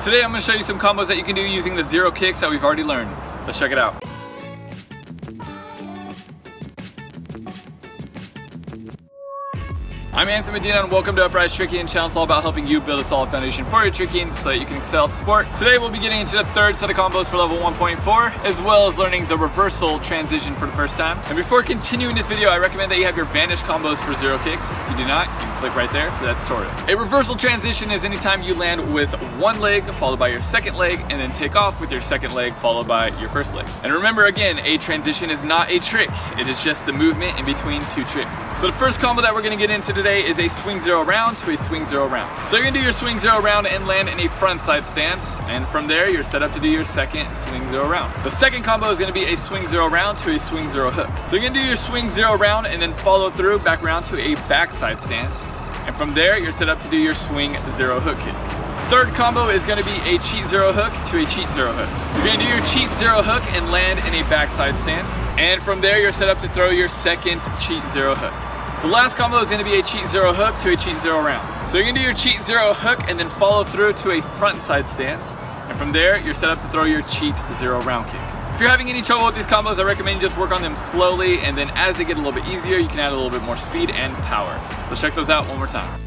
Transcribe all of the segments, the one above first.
Today I'm going to show you some combos that you can do using the zero kicks that we've already learned. Let's check it out. I'm Anthony Medina and welcome to Upraiz Tricking, and channel is all about helping you build a solid foundation for your tricking so that you can excel at the sport. Today we'll be getting into the third set of combos for level 1.4, as well as learning the reversal transition for the first time. And before continuing this video, I recommend that you have your vanish combos for zero kicks. If you do not, you can click right there for that tutorial. A reversal transition is anytime you land with one leg followed by your second leg and then take off with your second leg followed by your first leg. And remember again, a transition is not a trick. It is just the movement in between two tricks. So the first combo that we're going to get into today is a swing zero round to a swing zero round. So you're gonna do your swing zero round and land in a front side stance, and from there you're set up to do your second swing zero round. The second combo is gonna be a swing zero round to a swing zero hook. So you're gonna do your swing zero round and then follow through back around to a backside stance, and from there you're set up to do your swing zero hook kick. Third combo is going to be a cheat zero hook to a cheat zero hook. You're going to do your cheat zero hook and land in a backside stance, and from there you're set up to throw your second cheat zero hook. The last combo is going to be a cheat zero hook to a cheat zero round. So you're going to do your cheat zero hook and then follow through to a front side stance, and from there you're set up to throw your cheat zero round kick. If you're having any trouble with these combos, I recommend you just work on them slowly, and then as they get a little bit easier you can add a little bit more speed and power. Let's check those out one more time.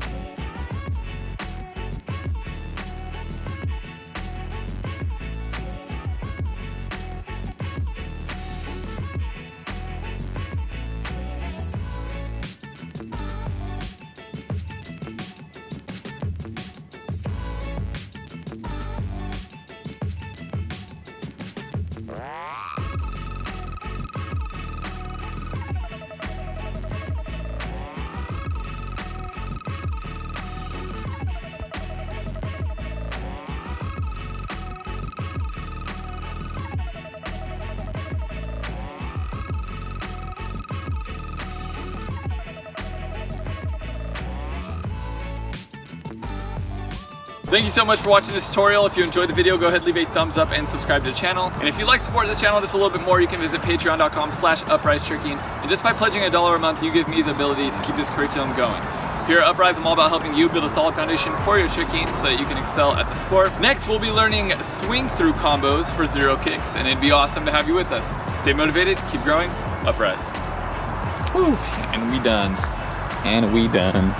Thank you so much for watching this tutorial. If you enjoyed the video, go ahead, leave a thumbs up and subscribe to the channel. And if you'd like to support this channel just a little bit more, you can visit patreon.com/Upraiz Tricking. And just by pledging $1 a month, you give me the ability to keep this curriculum going. Here at Upraiz, I'm all about helping you build a solid foundation for your tricking so that you can excel at the sport. Next, we'll be learning swing through combos for zero kicks, and it'd be awesome to have you with us. Stay motivated, keep growing, Upraiz. Woo, and we done. And we done.